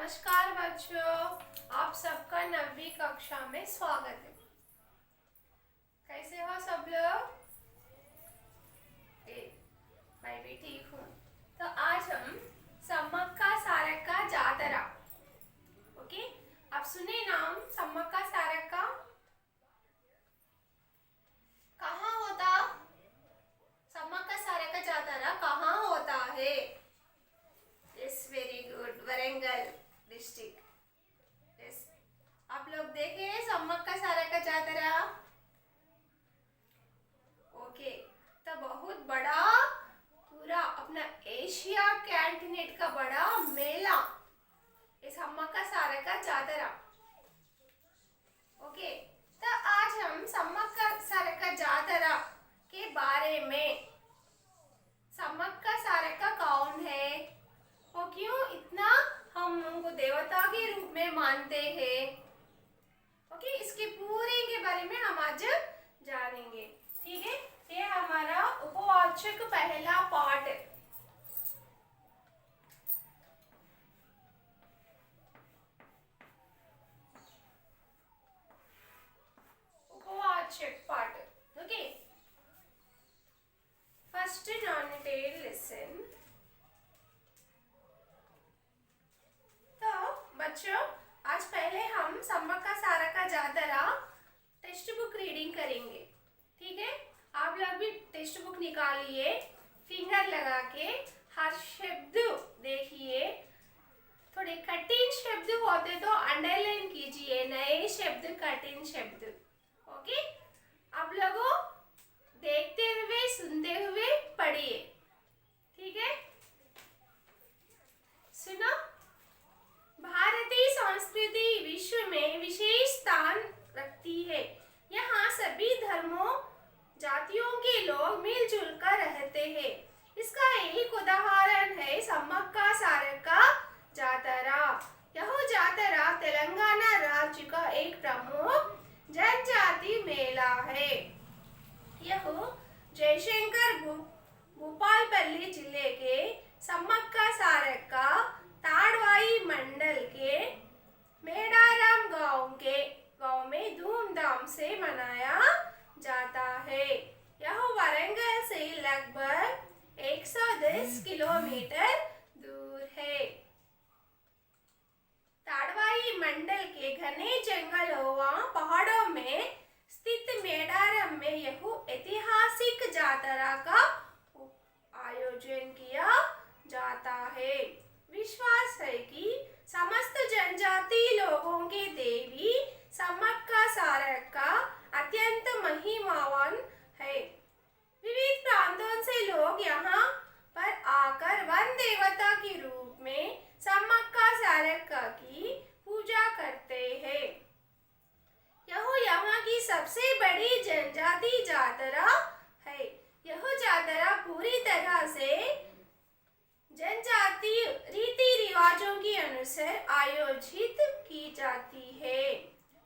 नमस्कार बच्चों, आप सबका 9वीं कक्षा में स्वागत है। कैसे हो सब लोग? मैं भी ठीक हूँ। तो आज हम सम्मक्का सारक्का जातरा, ओके? आप सुने नाम सम्मक्का सारक्का? कहाँ होता? सम्मक्का सारक्का जातरा कहाँ होता है? Yes, very good, Warangal district. Yes, आप लोग देखे सम्मक्का सारक्का जातरा? ओके, तो बहुत बड़ा पूरा अपना एशिया कैंटिनेंट का बड़ा मेला इस सम्मक्का सारक्का जातरा। ओके, तो आज हम सम्मक्का सारक्का जातरा के बारे में, सम्मक्का सारक्का कौन है, वो क्यों इतना हम उनको देवता के रूप में मानते हैं, ओके, इसके पूरे के बारे में हम आज जानेंगे। ठीक है, ये हमारा उपवाचक पहला पार्ट है। उपवाचक part, okay. First non-detail lesson. तो बच्चों, आज पहले हम सम्मक्का सारक्का जातरा टेक्स्ट बुक रीडिंग करेंगे। ठीक है, आप लोग भी टेक्स्ट बुक निकालिए, फिंगर लगा के हर शब्द देखिए। थोड़े कठिन शब्द होते तो अंडरलाइन कीजिए, नए शब्द, कठिन शब्द, ओके। आप लोगों देखते हुए सुनते हुए पढ़िए, ठीक है। सुनो, भारतीय संस्कृति विश्व में विशेष स्थान रखती है। यहाँ सभी धर्मों जातियों के लोग मिलजुल कर रहते हैं। इसका एक उदाहरण है सम्मक्का सारक्का जातरा। यह जातरा तेलंगाना राज्य का एक प्रमुख जनजाति मेला है। यह जयशंकर भूपालपल्ली जिले के सम्मक्का सारक्का ताड़वाई मंडल के मेडाराम गांव में धूमधाम से मनाया जाता है। यह वरंगल से लगभग 110 किलोमीटर दूर है। ताड़वाई मंडल के घने जंगलों व पहाड़ों में स्थित मेडारम में यह ऐतिहासिक जातरा का आयोजन किया जाता है। विश्वास है कि समस्त जनजाति लोगों के देवी सम्मक्का सारक्का अत्यंत महिमावान है। विविध प्रांतों से लोग यहाँ पर आकर वन देवता के रूप में सम्मक्का सारक्का की पूजा करते हैं। यह यहाँ की सबसे बड़ी जनजाति जातरा है। यह जातरा पूरी तरह से जनजाति रीति रिवाजों के अनुसार आयोजित की जाती है।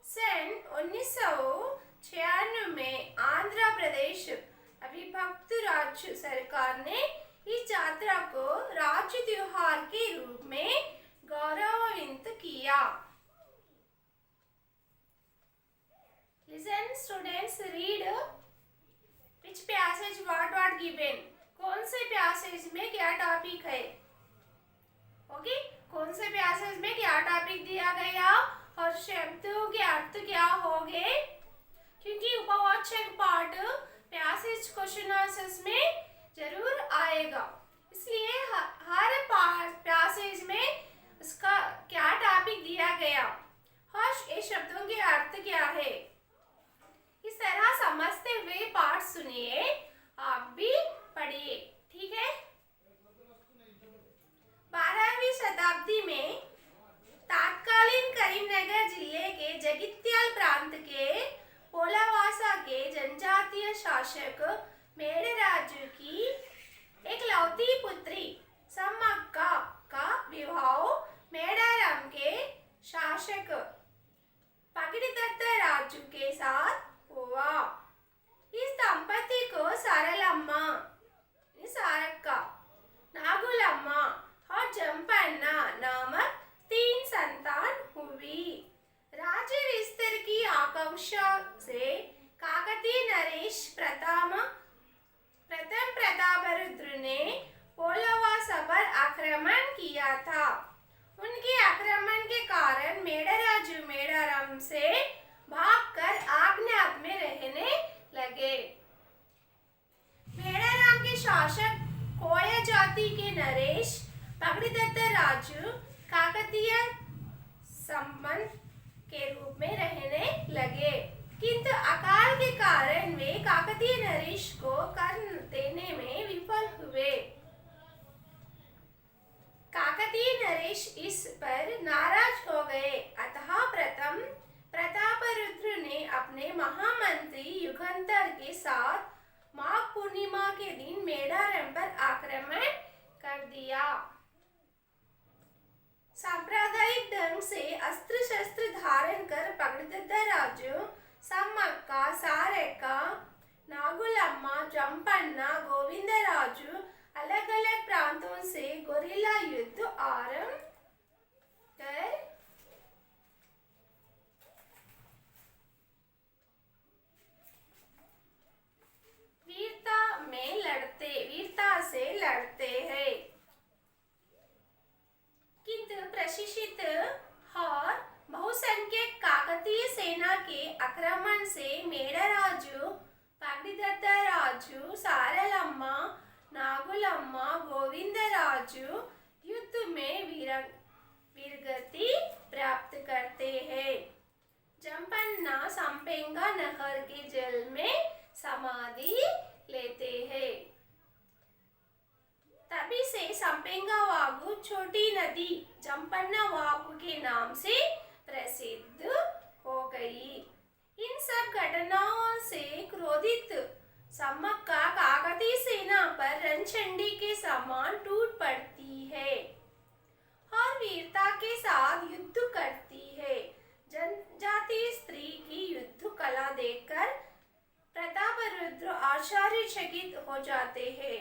सन 1996 में आंध्र प्रदेश अविभक्त राज्य सरकार ने इस जातरा को राज्य त्योहार के रूप में गौरवान्वित किया। Listen students, read which passage what given. कौन से पैसेज में क्या टॉपिक है, ओके? कौन से पैसेज में क्या टॉपिक दिया गया और शब्दों के अर्थ क्या होंगे, क्योंकि उपवाचक पार्ट पैसेज क्वेश्चन आंसर्स में जरूर आएगा, इसलिए हर पैसेज में उसका क्या टॉपिक दिया गया और ये शब्दों के अर्थ क्या है, इस तरह समझते हुए पाठ सुनिए, आप भी पढ़िए, ठीक है। 12वीं शताब्दी में तत्कालीन करीमनगर जिले के जगित्याल प्रांत के पोलावासा के जनजातीय शासक मेड़राजु की एकलौती पुत्री सम्मक्का का विवाह मेडारम के शासक पकिड़दत्त राजू के साथ हुआ। इस दंपति को सरलम्मा, सारक्का, नागुलम्मा और जंपन्ना नामक 3 उनके आक्रमण के कारण मेड़राजु मेड़ारम से भागकर आग्नेय में रहने लगे। मेड़ाराम के शासक कोया जाति के नरेश पगड़ीदत्त राजू काकतीय संबंध के रूप में रहने लगे, किंतु अकाल के कारण वे काकतीय नरेश को कर देने में विफल हुए। काकतीय नरेश इस पर नाराज हो गए, अतः प्रथम प्रतापरुद्र ने अपने महामंत्री युगंधर के साथ माघ पूर्णिमा के दिन मेड़ारम पर आक्रमण कर दिया। सांप्रदायिक ढंग से अस्त्र शस्त्र धारण कर पगड़ीदत्त राजू सम्मक्का, सारेक्का, नागुलम्मा, जंपन्ना, गोविंदराजू अलग अलग प्रांतों से गोरिल्ला युद्ध आरंभ कर वीरता से लड़ते हैं, किंतु प्रशिक्षित और बहुसंख्यक काकतीय सेना के आक्रमण से मेड़राजु, पगड़ीदत्त राजू, सारलम्मा, नागुलम्मा, गोविंदराजू युद्ध में वीरगति प्राप्त करते हैं। जंपन्ना संपेंगा नहर के जल में समाधि लेते हैं। तभी से संपेंगा वागु छोटी नदी जंपन्ना वागु के नाम से प्रसिद्ध हो गई। इन सब घटनाओं से क्रोधित सम्मक्का काकतीय सेना पर रणचंडी के समान टूट पड़ती है और वीरता के साथ युद्ध करती है। जनजातीय स्त्री की युद्ध कला देखकर प्रतापरुद्र आश्चर्यचकित हो जाते हैं।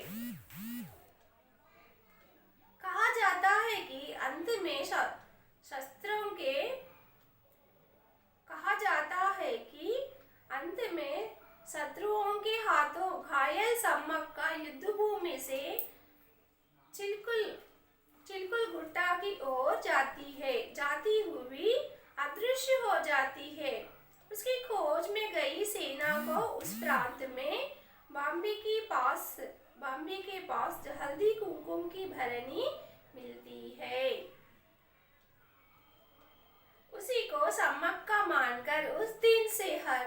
कहा जाता है कि अंत में शत्रुओं के हाथों घायल सम्मक्का युद्धभूमि से चिलकुल गुट्टा की ओर जाती हुई अदृश्य हो जाती है। उसकी खोज में गई सेना को उस प्रांत में बॉम्बे के पास हल्दी कुमकुम की भरनी मिलती है। उसी को सम्मक्का मानकर उस दिन से हर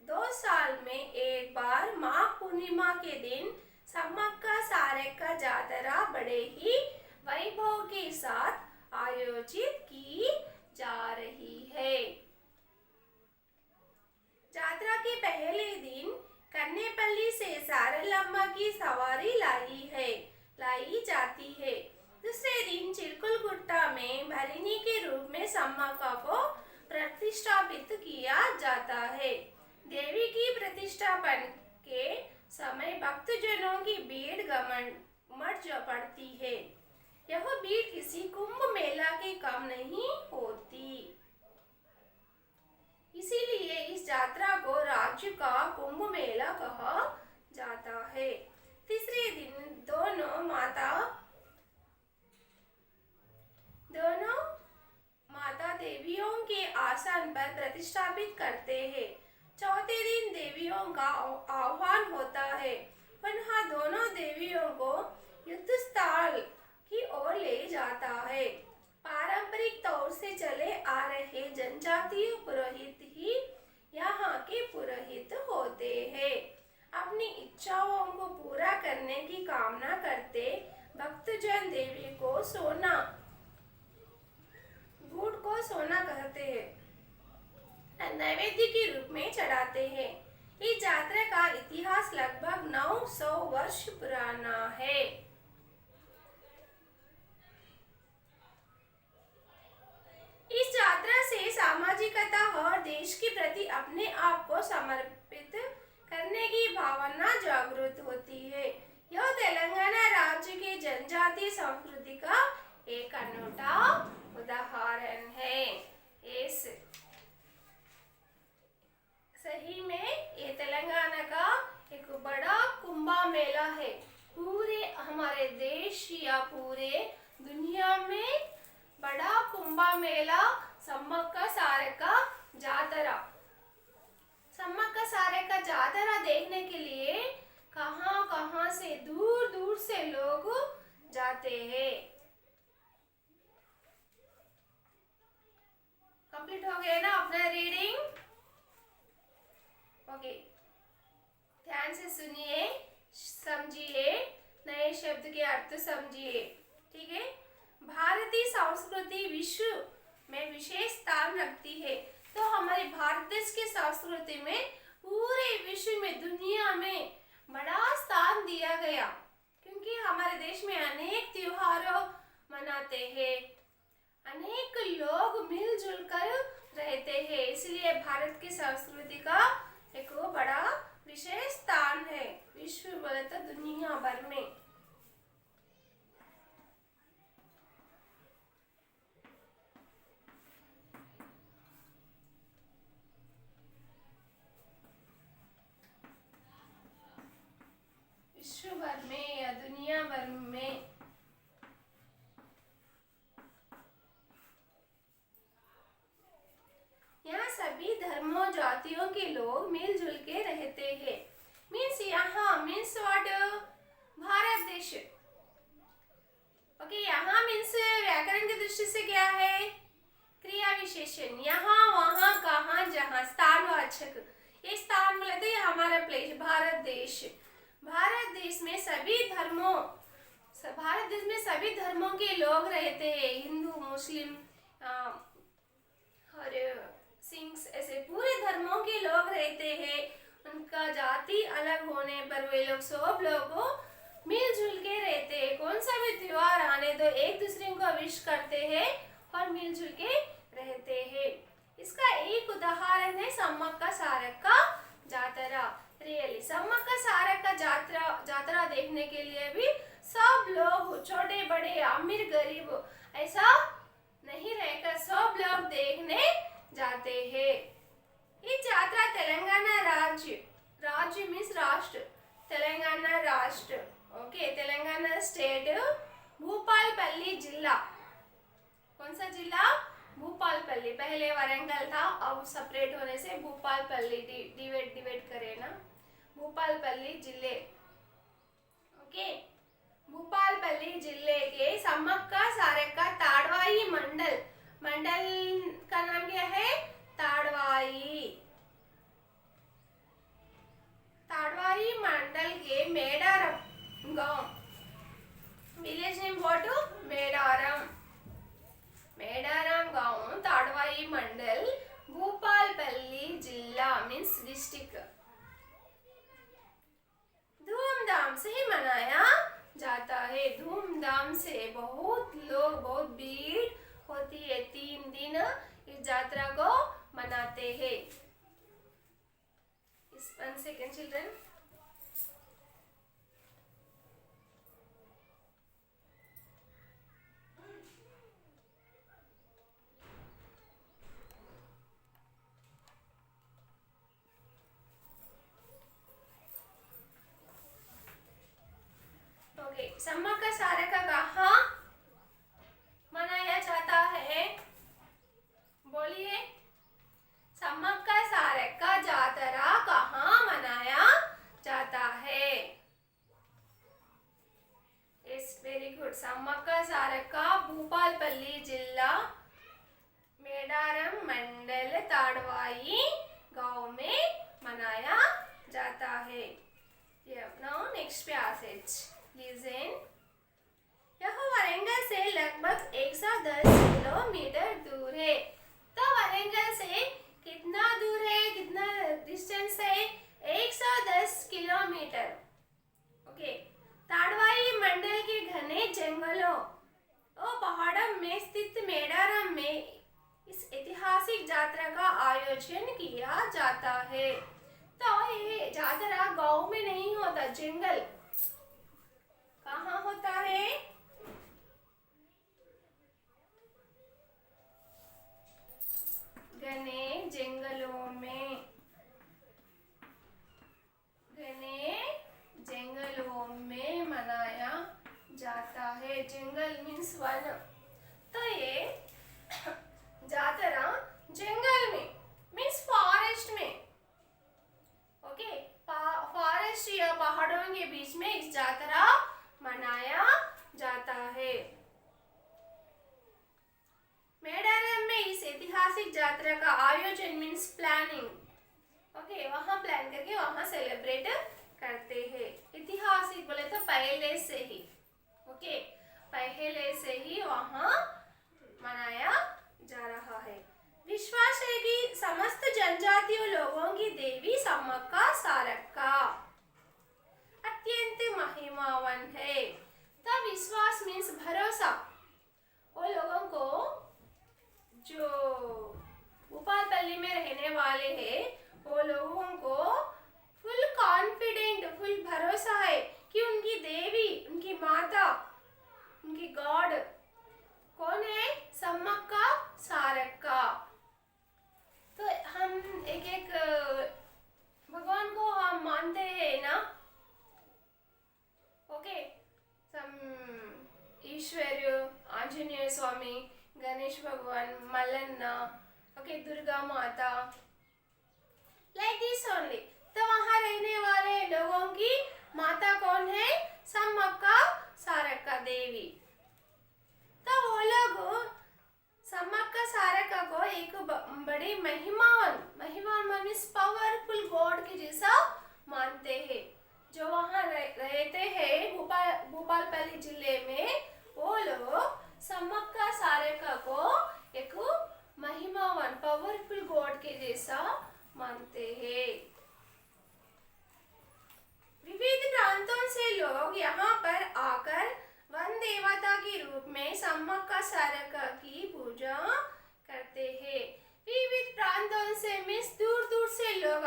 2 साल में एक बार माघ पूर्णिमा के दिन सम्मक्का सारेक्का जातरा बड़े ही वैभव के साथ आयोजित की जा रही है। जात्रा के पहले दिन कन्नेपल्ली से सारलम्मा की सवारी लाई जाती है। दूसरे दिन चिलकुल गुट्टा में भरिणी के रूप में सम्मक्का को प्रतिष्ठापित किया जाता है। देवी की प्रतिष्ठापन के समय भक्तजनों की भीड़ उमड़ पड़ती है। यह भीड़ किसी कुंभ मेला के कम नहीं होती, इसीलिए इस यात्रा को राज्य का कुंभ मेला कहा जाता है। तीसरे दिन दोनों माता देवियों के आसन पर प्रतिष्ठापित करते हैं। चौथे दिन देवियों का आह्वान होता है। पुनः दोनों देवियों को युद्ध स्थल की ओर ले जाता है। पारंपरिक तौर से चले आ रहे जनजातीय पुरोहित ही यहाँ के पुरोहित होते हैं। अपनी इच्छाओं को पूरा करने की कामना करते भक्तजन देवी को गुड़ को सोना कहते हैं, नैवेद्य के रूप में चढ़ाते हैं। इस यात्रा का इतिहास लगभग 900 वर्ष पुराना है। इस यात्रा से सामाजिकता और देश के प्रति अपने आप को समर्पित करने की भावना जागृत होती है। यह तेलंगाना राज्य के जनजातीय संस्कृति का एक अनूठा उदाहरण है। सही में ये तेलंगाना का एक बड़ा कुंभ मेला है। पूरे हमारे देश या पूरे दुनिया में बड़ा मेला, सम्मक्का सारका जातरा। सम्मक्का सारका जातरा देखने के लिए कहां कहां से दूर दूर से लोग जाते हैं। कंप्लीट हो गया ना अपना रीडिंग? ओके, ध्यान से सुनिए, समझिए, नए शब्द के अर्थ समझिए। ठीक है। भारतीय संस्कृति विश्व में विशेष स्थान रखती है। तो हमारे भारत देश की संस्कृति में पूरे विश्व में, दुनिया में बड़ा स्थान दिया गया, क्योंकि हमारे देश में अनेक त्योहारों मनाते हैं, अनेक लोग मिलजुल कर रहते हैं, इसलिए भारत की संस्कृति का एक बड़ा विशेष स्थान है विश्व बोले तो दुनिया भर में। विश्व भर में या दुनिया भर में यहाँ सभी धर्मों जातियों के लोग मिलजुल के रहते हैं। मीन्स यहाँ मीन्स व्हाट? भारत देश। ओके, यहाँ मीन्स व्याकरण की दृष्टि से क्या है? क्रिया विशेषण, यहाँ वहाँ कहाँ जहाँ, स्थानवाचक। ये स्थान बोले तो ये हमारा प्लेस भारत देश। भारत देश में सभी धर्मों, भारत देश में सभी धर्मों के लोग रहते हैं, हिंदू, मुस्लिम और सिंग्स, ऐसे पूरे धर्मों के लोग रहते हैं। उनका जाति अलग होने पर वे लोग सब लोग मिलजुल के रहते हैं। कौन सा भी त्योहार आने तो एक दूसरे को विश करते हैं और मिलजुल के रहते हैं। इसका एक उदाहरण है सम्मक्का सारका जातरा। रियली सम्मक्का सारका जातरा देखने के लिए भी सब लोग, छोटे बड़े, अमीर गरीब, ऐसा नहीं रहकर सब लोग देखने जाते हैं। ये यात्रा तेलंगाना राज्य मीन्स राष्ट्र, तेलंगाना राष्ट्र, ओके, तेलंगाना स्टेट, भूपालपल्ली जिला। कौन सा जिला? भूपालपल्ली। पहले वरंगल था, अब सेपरेट होने से भूपालपल्ली डिवाइड करे ना, भूपालपल्ली जिले। ओके, भूपालपल्ली जिले के सम्मक्का सारका ताड़वाई मंडल का नाम क्या है? ताड़वाई मंडल के मेडारम गांव, विलेज नेम व्हाट? मेडारम गांव, ताड़वाई मंडल, भूपालपल्ली जिला मीन्स डिस्ट्रिक्ट। धूमधाम से मनाया जाता है, धूमधाम से, बहुत लोग, बहुत भीड़ होती है। 3 दिन इस यात्रा को मनाते हैं। 1 सेकेंड चिल्ड्रन। ओके, सम्मक्का सारका कहाँ मनाया जाता है? बोलिए, सम्मक्का सारका जातरा कहाँ मनाया जाता है? Yes, very good. Sammakka Sarakka Bhupalpally जिला, मेडारम मंडल, ताड़वाई गांव में मनाया जाता है। Now next passage listen. यह वरंगल से लगभग 110 किलोमीटर दूर है। तो वरंगल से कितना दूर है, कितना डिस्टेंस है? 110 किलोमीटर। ओके, ताड़वाई मंडल के घने जंगलों और पहाड़ों में स्थित मेडारम में इस ऐतिहासिक यात्रा का आयोजन किया जाता है। तो ये यात्रा गांव में नहीं होता, जंगल कहाँ होता है? घने जंगलों में, घने जंगलों में मनाया जाता है। जंगल मीन्स वन। तो ये ऐतिहासिक यात्रा का आयोजन मीन्स प्लानिंग। ओके, वहाँ प्लान करके वहाँ सेलिब्रेट करते हैं। ऐतिहासिक बोले तो पहले से ही, ओके, पहले से ही वहाँ मनाया जा रहा है। विश्वास है कि समस्त जनजातियों लोगों की देवी सम्मक्का सारक्का अत्यंत महिमावान है। तो विश्वास मीन्स भरोसा। वो लोगों को जो भूपालपल्ली में रहने वाले हैं वो लोगों को फुल कॉन्फिडेंट, फुल भरोसा है कि उनकी देवी, उनकी माता, उनकी गॉड कौन है? सम्मक्का सारक्का। तो हम एक एक भगवान को हम मानते हैं ना, ओके, ईश्वर, आंजनेय स्वामी, गणेश भगवान, मल्लन्ना, ओके, दुर्गा माता, लाइक दिस ओनली। तो वहाँ रहने वाले लोगों की माता कौन है? सम्मक्का सारक्का देवी। तो वो लोग सम्मक्का सारक्का को एक बड़ी महिमावान मीन्स पावरफुल गॉड के जैसा मानते हैं। जो वहाँ रहते हैं भूपालपल्ली जिले में, वो लोग सम्मक्का सारक्का को एक महिमावान पावरफुल गॉड के जैसा मानते हैं। विविध प्रांतों से लोग यहाँ पर आकर वन देवता के रूप में सम्मक्का सारक्का की पूजा करते हैं। विविध प्रांतों से मीन्स दूर दूर से लोग,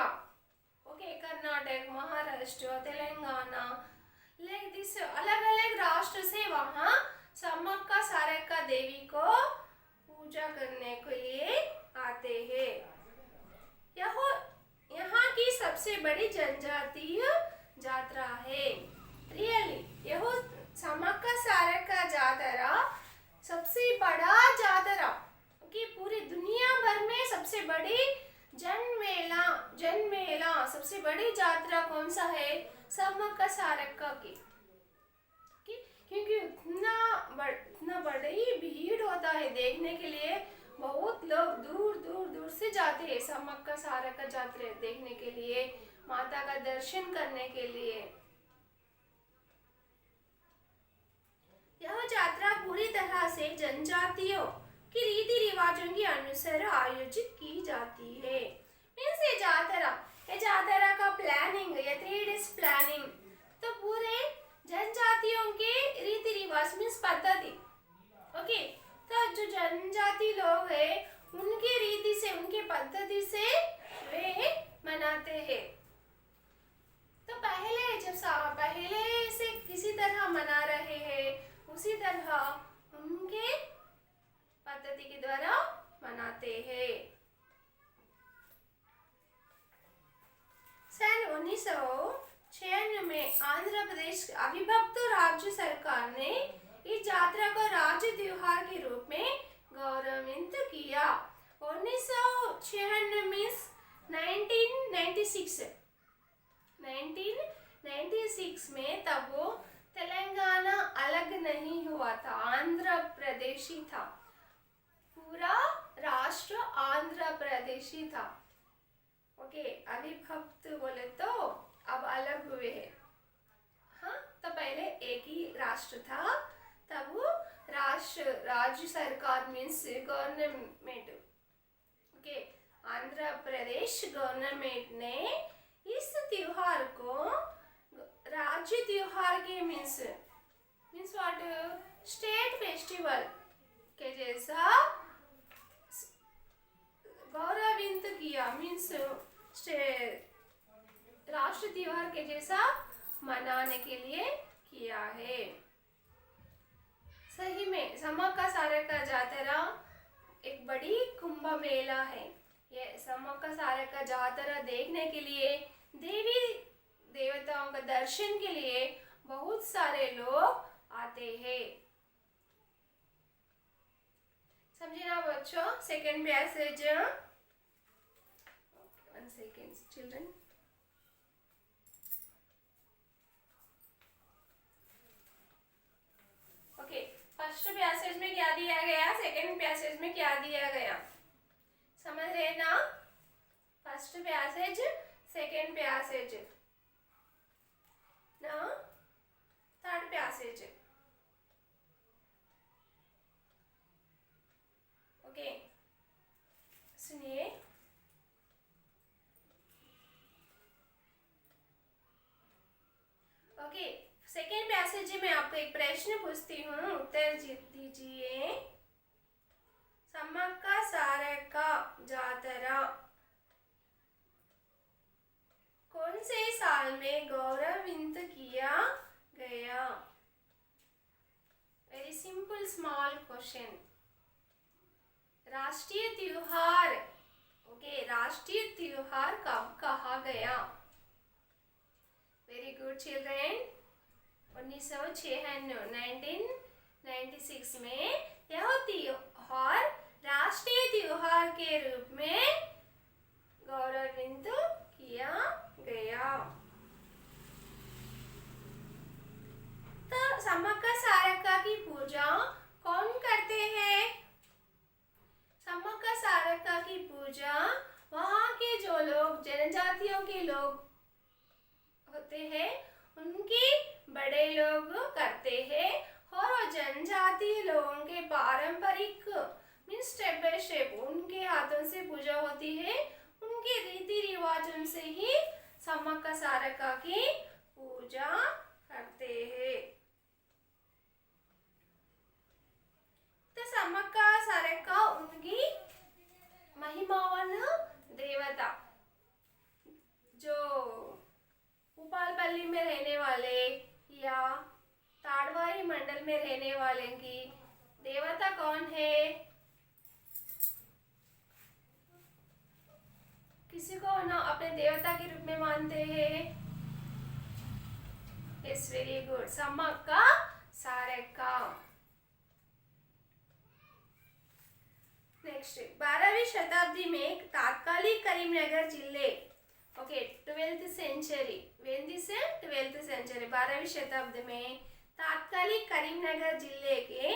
okay, Karnataka, Maharashtra, Telangana, like this अलग अलग राष्ट्र से वहाँ सम्मक्का सारक्का देवी को पूजा करने के लिए आते हैं। यहाँ की सबसे बड़ी जनजातीय यात्रा है। रियली यह सम्मक्का सारक्का जातरा सबसे बड़ा जातरा कि पूरी दुनिया भर में सबसे बड़ी जनमेला सबसे बड़ी यात्रा कौन सा है? सम्मक्का सारक्का की। क्योंकि इतना बड़ी भीड़ होता है देखने के लिए, बहुत लोग दूर दूर दूर से जाते हैं सम्मक्का सारक्का यात्रा देखने के लिए, माता का दर्शन करने के लिए। यह यात्रा पूरी तरह से जनजातियों की रीति रिवाजों के अनुसार आयोजित की जाती है। मीन्स ये यात्रा का प्लानिंग, ये 3 days प्लानिंग, तो पूरे जनजातियों के रीति रिवाज मीन्स पद्धति, ओके, तो जो जनजाति लोग हैं उनके रीति से, उनके पद्धति से वे मनाते हैं। तो पहले से किसी तरह मना रहे हैं उसी तरह उनके पद्धति के द्वारा मनाते हैं। सन 1996 में आंध्र प्रदेश अविभक्त राज्य सरकार ने इस यात्रा को राज्य त्योहार के रूप में गौरवान्वित किया। 1996 मीन्स 1996 में तब वो तेलंगाना अलग नहीं हुआ था, आंध्र प्रदेश ही था, पूरा राष्ट्र आंध्र प्रदेश ही था। ओके, अविभक्त बोले तो अब अलग हुए हैं। हाँ, तो पहले एक ही राष्ट्र था, तब वो राज्य सरकार means government, okay, Andhra Pradesh government ने इस त्योहार को राज्य त्योहार के मीन्स व्हाट, स्टेट फेस्टिवल के जैसा गौरवान्वित किया। मीन्स राष्ट्र त्योहार के जैसा मनाने के लिए किया है। सही में सम्मक्का सारक्का जातरा एक बड़ी कुंभ मेला है। ये सम्मक्का सारक्का जातरा देखने के लिए, देवी देवताओं का दर्शन के लिए बहुत सारे लोग आते हैं। समझे ना बच्चों? Second passage, 1 second children. Okay, first passage में क्या दिया गया, सेकेंड पैसेज में क्या दिया गया? समझ रहे ना? फर्स्ट पैसेज, सेकेंड पैसेज ना, थर्ड पैसेज। ओके, सुनिए। ओके, सेकेंड पैसेज में आपको एक प्रश्न पूछती हूँ, उत्तर दीजिए। सम्मक्क सारक्क जातरा कौन से साल में गौरविंत किया गया? Very simple small question. राष्ट्रीय त्योहार, ओके, राष्ट्रीय त्योहार कब कहा गया? Very good children. 1996 में यह त्योहार राष्ट्रीय त्योहार के रूप में गौरविंत किया गया। तो सम्मक्क सारक्क की पूजा कौन करते हैं? सम्मक्क सारक्क की पूजा वहाँ के जो लोग जनजातियों के लोग होते हैं उनके बड़े लोग करते हैं, और जनजातीय लोगों के पारंपरिक मीन्स स्टेप बाय स्टेप उनके हाथों से पूजा होती है, उनके रीति रिवाजों से ही सम्मक्क सारक्क की पूजा करते हैं। तो सम्मक्क सारक्क उनकी महिमावन देवता जो भूपालपल्ली में रहने वाले या ताड़वाई मंडल में रहने वाले की देवता कौन है? किसी को ना अपने देवता के रूप में मानते हैं? Yes, very good, Sammakka Sarakka. Next, 12वीं शताब्दी में तात्कालिक करीमनगर जिले, okay, 12th century, when this 12th century, 12वीं शताब्दी में तात्कालिक करीमनगर जिले के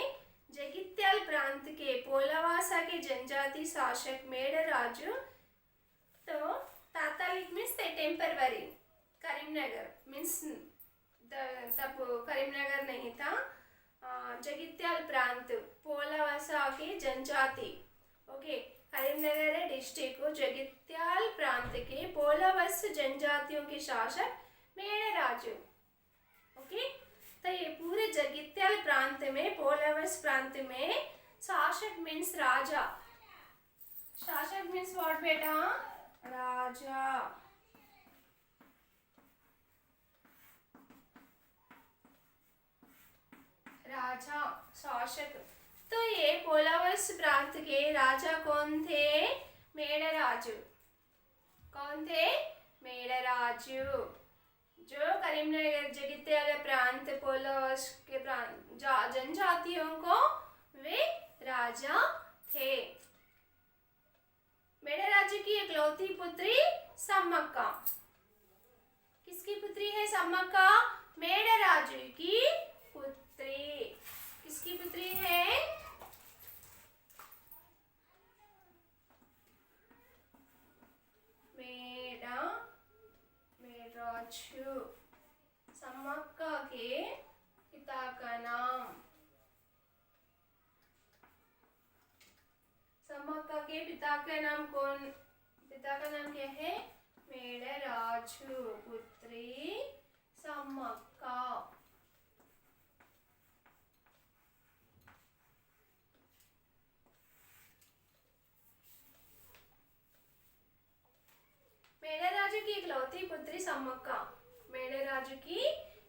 जगित्याल प्रांत के पोलावासा के जनजाति शासक मेड़राजु, तो तात्कालिक मीन्स टेम्पररी, करीमनगर मीन्स तब करीमनगर नहीं था, जगित्याल प्रांत पोलावासा के जनजाति, ओके, करीमनगर डिस्ट्रिक्ट को जगित्याल प्रांत के पोलावस जनजातियों के शासक मेड़राजु, ओके। तो ये पूरे जगित्याल प्रांत में, पोलावस प्रांत में शासक मीन्स राजा, शासक मीन्स व्हाट बेटा? राजा। राजा, शासक। तो ये पोलावस प्रांत के राजा कौन थे? मेड़राजु। कौन थे? मेड़राजु। जो करीमनगर जगित्याल प्रांत पोलावस के जनजातियों को वे राजा थे। मेड़राजु की इकलौती पुत्री सम्मक्क। किसकी पुत्री है सम्मक्क? मेड़राजु की पुत्री। किसकी पुत्री है? मेड़राजु। सम्मक्क के पिता का नाम, सम्मक्क के पिता का नाम कौन? पिता का नाम क्या है? मेड़राजु। पुत्री सम्मक्क। मेड़राजु की इकलौती पुत्री सम्मक्क। मेड़राजु की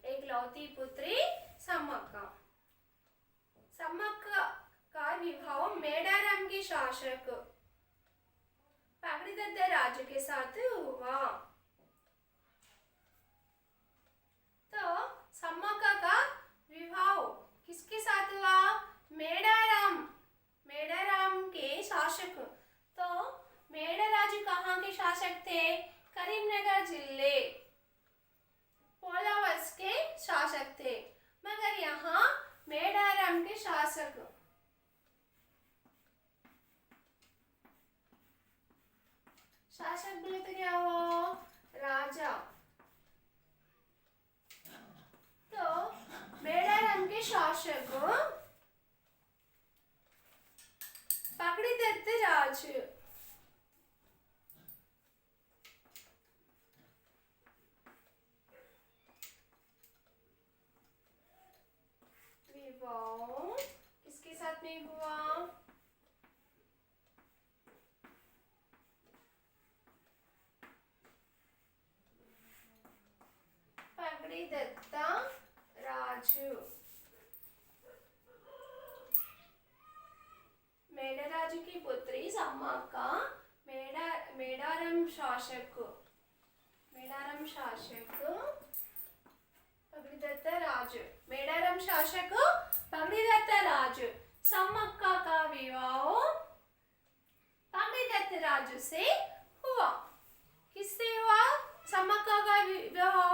इकलौती पुत्री सम्मक्क। सम्मक्क का विवाह मेड़ाराम के शासक पगड़ीदत्त राजू के साथ हुआ। तो सम्मक्क का विवाह किसके साथ हुआ? मेड़ाराम, मेड़ाराम के शासक। तो मेड़राजु कहाँ के शासक थे? करीमनगर जिले पोलावस के शासक थे, मगर यहाँ मेड़ाराम के शासक। शासक बोले तो क्या हुआ? राजा। तो मेडारम के शासक पकड़ीदत्त राजु। विवाह किसके साथ में हुआ? पकड़ीदत्त राजु। मेड़राजु की पुत्री सम्मक्क मेडारम शासक पकड़ीदत्त राजु। मेडारम शासक पकड़ीदत्त राजु। सम्मक्क का विवाह पकड़ीदत्त राजु से हुआ। किससे हुआ? सम्मक्क का विवाह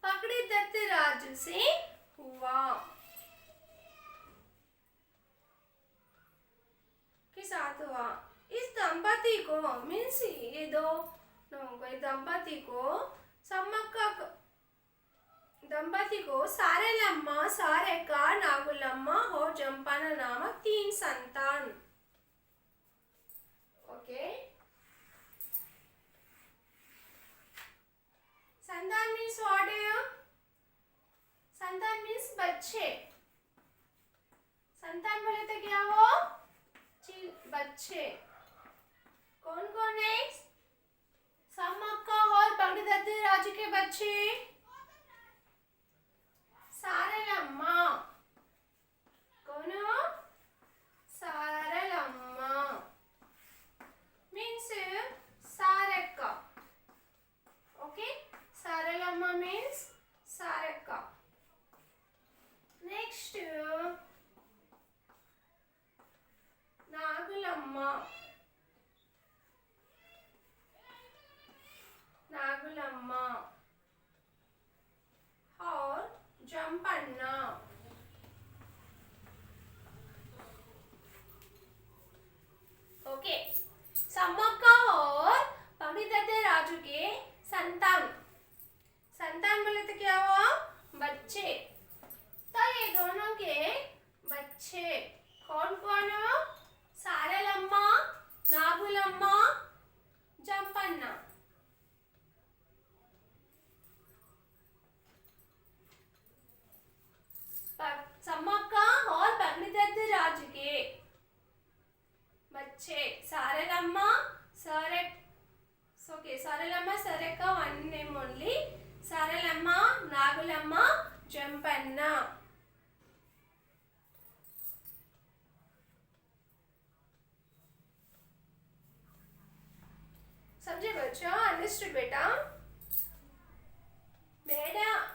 पकड़ीदत्त राजु से हुआ। के साथ हुआ। इस दंपति को मीन्स ये दो दंपति को सम्मक्क दंपति को सारेलम्मा, सारेका, नागुलम्मा और जंपना नामक 3 संतान। ओके, संतान मीन्स व्हाट? संतान मीन्स बच्चे। संतान बोले तो क्या हो? बच्चे। कौन कौन है? सम्मक्क और पकड़ीदत्त राजु के बच्चे। सारेलम्मा। कौन हो? Sarelamma means Sareka. Okay, Sarelamma means Sareka. Next Nagulamma. Nagulamma और जंपन्ना। ओके, सम्मक्क और पकड़ीदत्त राजु के संतान। संतान बोले तो क्या हुआ? बच्चे। तो ये दोनों के बच्चे कौन कौन हो? सारेलम्मा, नागुलम्मा, जंपन्ना। सम्मक्क और पकड़ीदत्त राजु के बच्चे सारेलम्मा, सारेलम्मा, सारेका one name only. सारेलम्मा, नागुलम्मा, जंपन्ना। समझे बच्चों? अंडरस्टूड बेटा?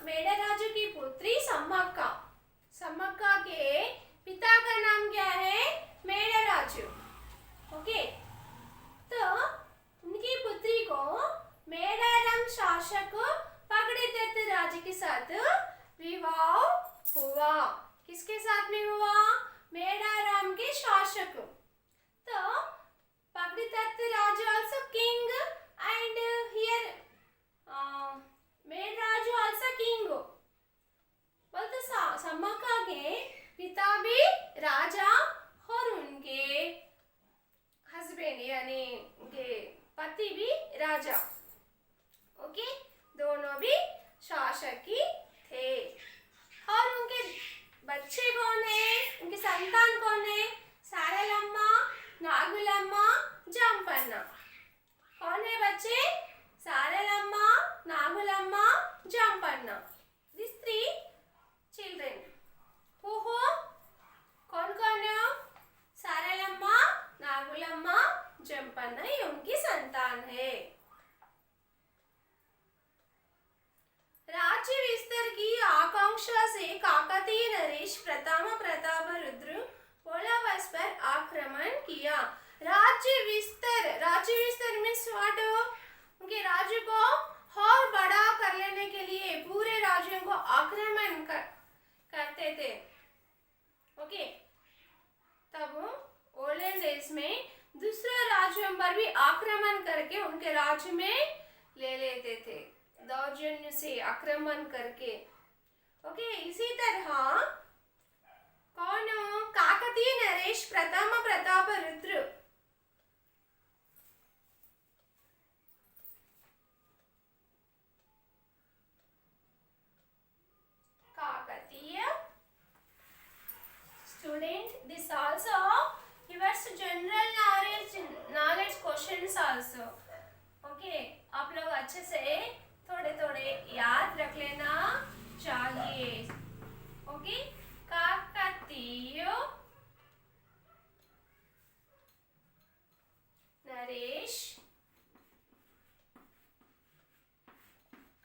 मेड़राजु की पुत्री सम्मक्क। सम्मक्क के पिता का नाम क्या है? मेड़राजु। ओके, तो उनकी पुत्री को मेडारम शासक पकड़ीदत्त राजु के साथ विवाह हुआ। किसके साथ में हुआ? मेडारम के शासक। तो पकड़ीदत्त Raju also king and here मेड़राजु also king। बोलते सम्मक्क के पिता भी राजा और उनके हस्बैंड यानी उनके पति भी राजा। ओके, दोनों भी शासक ही थे। और उनके बच्चे कौन है? उनके संतान कौन है? सारेलम्मा, नागुलम्मा, जंपन्ना। कौन है बच्चे? सारेलम्मा, नागुलम्मा, जंपन्ना। These 3 children. Who? कौन कौन है? सारेलम्मा, नागुलम्मा, जंपन्ना, ये उनकी संतान है। राज्य विस्तार की आकांक्षा से काकतीय नरेश प्रथम प्रतापरुद्र पोलावस पर आक्रमण किया। राज्य विस्तार मीन्स व्हाट? उनके राज्य को और बड़ा कर लेने के लिए पूरे राज्यों को आक्रमण करते थे। ओके, तब ओल्डन डेज में दूसरा राज्य राज्यों पर भी आक्रमण करके उनके राज्य में ले लेते थे, दौर्जन्य से आक्रमण करके। ओके, इसी तरह कौन? काकतीय नरेश प्रथम Pratap Rudra. Kakatiya student, this also gives general knowledge questions also. Okay, आप लोग अच्छे से थोड़े थोड़े याद रख लेना चाहिए। ओके, काकतीय नरेश,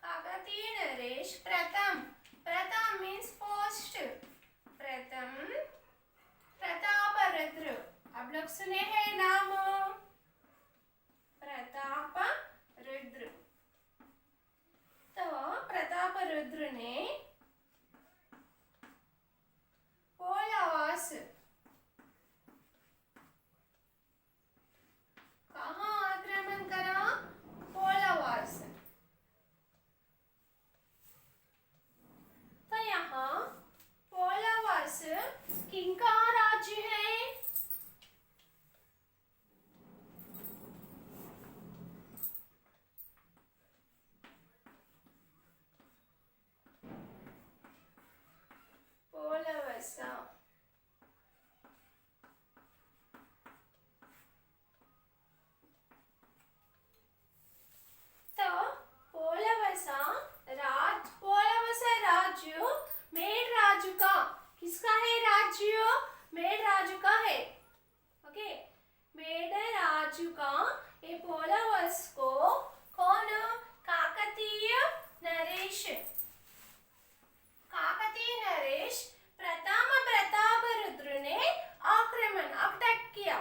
काकतीय नरेश प्रथम, प्रथम मीन्स फर्स्ट, प्रथम प्रताप रुद्र। आप लोग सुने हैं नाम प्रताप रुद्र। तो प्रताप रुद्र ने पोलावास कहाँ आक्रमण करा? पोलावास। तो यहाँ पोलावास किनका राज्य है? पोलावासा। तो पोलावासा राज्य मेड़ राजू का, किसका है राज्य? मेड़ राजू का है। ओके, मेड़ राजू का ये पोलावास को कौन? काकतीय नरेश, काकतीय नरेश प्रथम प्रताप रुद्र ने आक्रमण अटैक किया।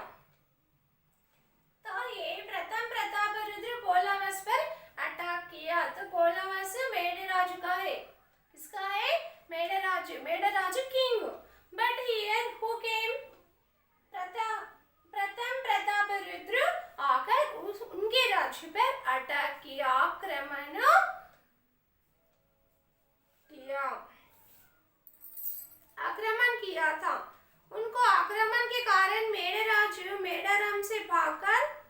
तो ये प्रथम प्रताप रुद्र पोलावास पर अटैक किया। तो पोलावास मेड़ राजू का है। किसका है? मेड़ Raju king. But here who came? प्रथम प्रताप रुद्र आकर उनके राज्य पर अटैक किया, आक्रमण किया था। उनको आक्रमण के कारण मेड़ राजू मेडाराम से भागकर,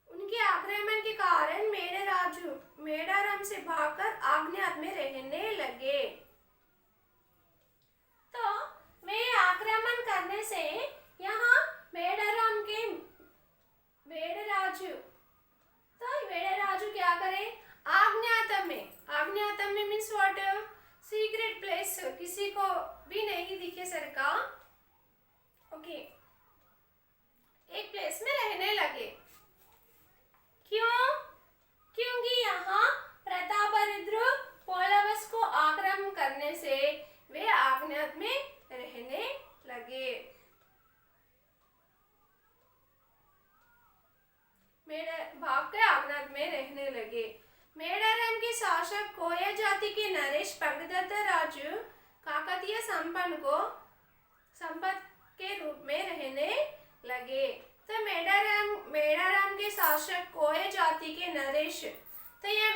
उनके आक्रमण के कारण मेड़ राजू मेडाराम से भागकर आग्नेय में रहने लगे। तो वे आक्रमण करने से यहाँ मेडाराम के मेड़ राजू क्या करे? आग्नेय में मीन्स व्हाट? सीक्रेट प्लेस, किसी को भी नहीं दिखे सरका। ओके, एक प्लेस में रहने लगे। क्यों? क्योंकि यहाँ प्रताप रुद्र पोलावास को आक्रमण करने से वे आग्नेय में रहने लगे। भाग के आग्नेय में रहने लगे। मेडाराम के शासक कोया जाति के नरेश पगडदत्त राजू काकतीय संपत के रूप में रहने लगे। तो मेडाराम के शासक कोया जाति के नरेश, तो यह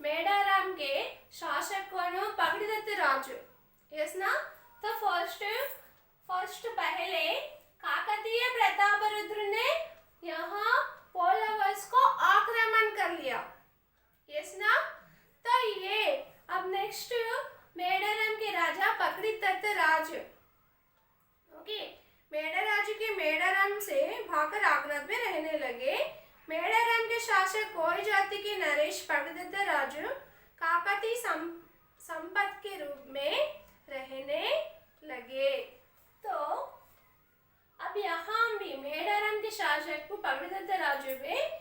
मेडाराम के शासक कौन? पगडदत्त राजू। यस ना? तो फर्स्ट पहले काकतीय प्रताप रुद्र ने यहाँ पोलावास को आक्रमण कर लिया। यस ना? तो ये अब नेक्स्ट मेडाराम के राजा पगडदत्त राजू। ओके, मेडाराम से भागकर आग्नेय में रहने लगे। मेडाराम के शासक कोई जाति के नरेश पगडदत्त राजू काकतीय संपत के रूप में रहने लगे। तो अब यहाँ भी मेडाराम के शासक को पगडदत्त राजू में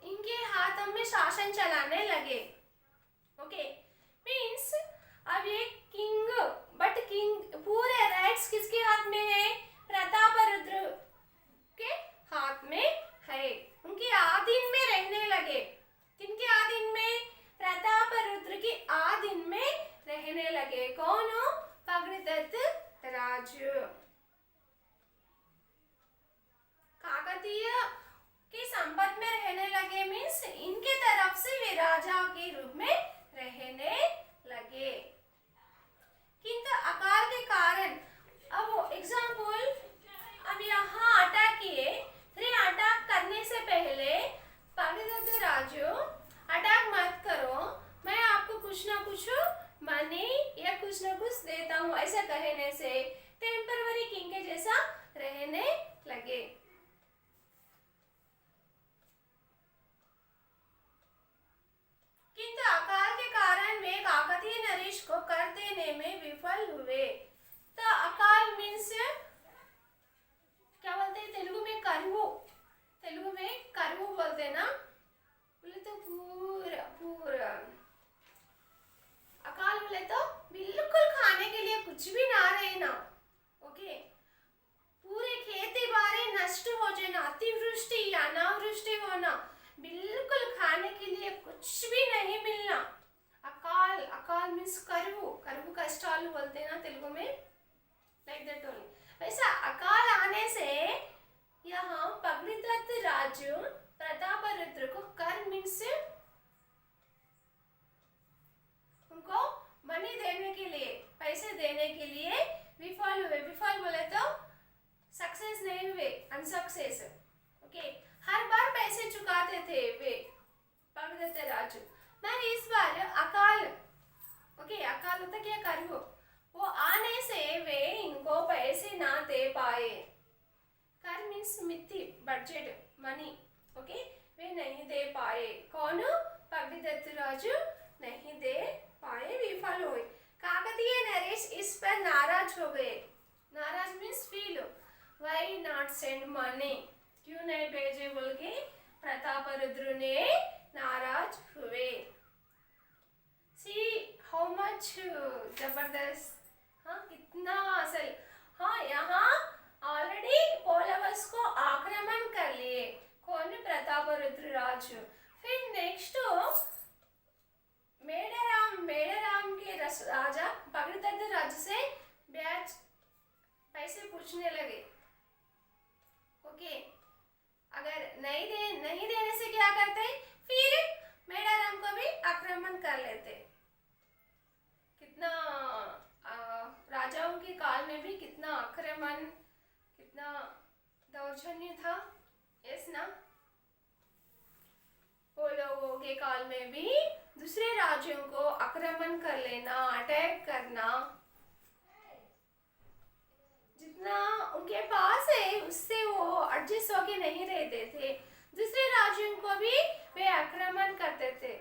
इनके हाथों में शासन चलाने लगे। ओके, मीन्स अब ये किंग पूरे राइट्स किसके हाथ में है? प्रताप रुद्र के हाथ में है। उनके आधीन में रहने लगे। किनके आधीन में? प्रताप रुद्र के आधीन में रहने लगे। कौन? पगडदत्त राजू। राजा के रूप में रहने लगे। किंतु अकाल के कारण, अब एग्जाम्पल, अब यहाँ अटैक किए, फिर अटैक करने से पहले पागलदत्त राजू अटैक मत करो, मैं आपको कुछ ना कुछ मनी या कुछ ना कुछ देता हूँ, ऐसा कहने से टेम्पररी किंग के जैसा रहने लगे। किंतु अकाल के कारण वे काकतीय नरेश को कर देने में विफल हुए। तो अकाल मीन्स क्या बोलते हैं तेलुगु में? करुవు। तेलुगु में करुవు बोलते हैं ना, बोले तो पूरा पूरा अकाल बोले तो बिल्कुल खाने के लिए कुछ भी ना रहना, ओके, पूरे खेती बाड़ी नष्ट हो जाना, अतिवृष्टि या अनावृष्टि होना, बिल्कुल खाने के लिए कुछ भी नहीं मिलना। अकाल, अकाल मीन्स करुవు, करुవు कष्टालु बोलते हैं ना तेलुगु में, लाइक दैट ओनली। वैसा अकाल आने से यहाँ पागलदत्त राजू प्रतापरुद्र को कर मीन्स उनको मनी देने के लिए, पैसे देने के लिए विफल हुए। विफल बोले तो सक्सेस नहीं हुए, अनसक्सेस, ओके। हर बार पैसे चुकाते थे वे पागलदत्त राजू, मगर इस बार अकाल, ओके, अकाल होता क्या? करुవు, वो आने से वे इनको पैसे ना दे पाए। कर मीन्स मित्ति, बजट, मनी, ओके, वे नहीं दे पाए। कौन? पागलदत्त राजू नहीं दे पाए, विफल हुए। काकतीय नरेश इस पर नाराज हो गए। नाराज means feel, why not send money, क्यों नहीं भेजे बोल के प्रतापरुद्र ने नाराज हुए। सी हाउ मच जबरदस्त, हाँ कितना असल। हाँ यहाँ ऑलरेडी पोलवस को आक्रमण कर लिए, कौन? प्रतापरुद्र राजू। फिर नेक्स्ट मेड़राम के राजा पागलदत्त राजू से ब्याज पैसे पूछने लगे, ओके। अगर नहीं देने से क्या करते? फिर मेड़राम को भी आक्रमण कर लेते। कितना राजाओं के काल में भी कितना आक्रमण, कितना दौर्जन्य था, यस ना। पोलोवों के काल में भी दूसरे राज्यों को आक्रमण कर लेना, अटैक करना, जितना उनके पास है उससे वो एडजस्ट होके नहीं रहते थे, दूसरे राज्यों को भी वे आक्रमण करते थे।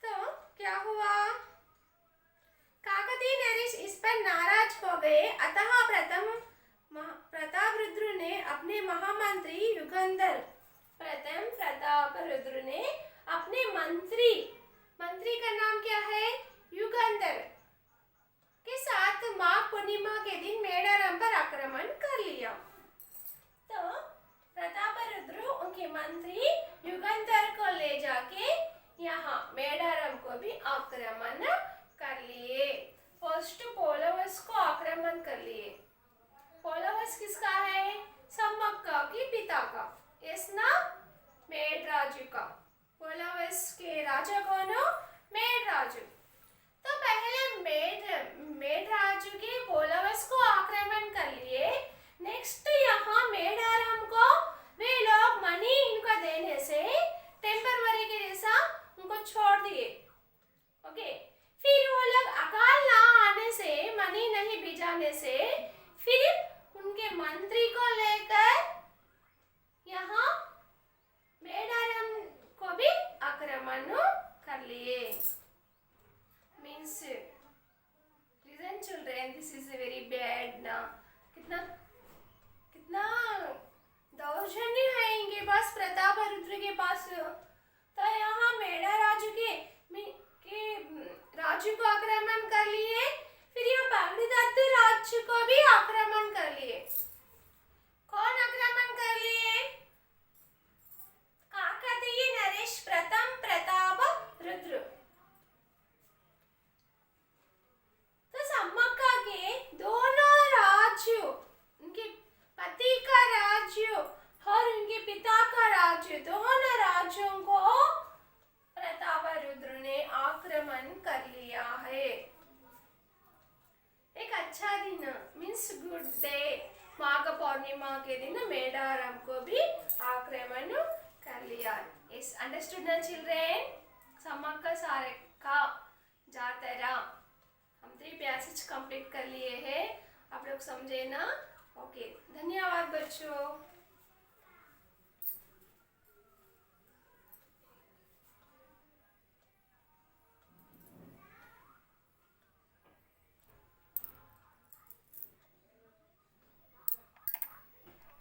तो क्या हुआ? काकतीय नरेश इस पर नाराज हो गए, अतः प्रतापरुद्र ने अपने महामंत्री युगंधर, प्रतापरुद्र ने अपने मंत्री का नाम क्या है? युगंधर, के साथ माघ पूर्णिमा के दिन मेड़ाराम पर आक्रमण कर लिया। तो प्रतापरुद्र उनके मंत्री युगंधर को ले जाके यहाँ मेड़ाराम को भी आक्रमण कर लिए। फर्स्ट पोलवस को आक्रमण कर लिए। पोलवस किसका है? सम्मक्का के पिता का, यस ना, मेड़राजु का। पोलवस के राजा कौन? मेड़राजु। तो पहले मेड़राजु के पोलवस को आक्रमण कर लिए। नेक्स्ट यहाँ मेड़ाराम को वे लोग मनी इनको देने से टेम्पररी के जैसा उनको छोड़ दिए, ओके। फिर वो लोग अकाल ना आने से, मनी नहीं भिजाने से, फिर उनके मंत्री को लेकर यहाँ मेड़ाराम को भी आक्रमण कर लिए। Means listen children, this is very bad ना। कितना दौर्जन्य है इनके पास, प्रतापरुद्र के पास। तो यहाँ मेड़राजु के राजू को आक्रमण कर लिए, फिर यहाँ पागलदत्त राजू को भी आक्रमण कर लिए। कौन आक्रमण कर लिए? काकतीय नरेश प्रथम प्रतापरुद्र। तो सम्मक्का के दोनों राज्यों, उनके पति का राज्य और उनके पिता का राज्य, दोनों राज्य अच्छा दिन मीन्स गुड डे। माघ पौर्णिमा के दिन मेडारम को भी आक्रमण कर लिया। इस अंडरस्टूड ना चिल्ड्रेन? समक्का सारेक्का जातरा हम 3 पैसेज कंप्लीट कर लिए हैं। आप लोग समझे ना? ओके, धन्यवाद बच्चों।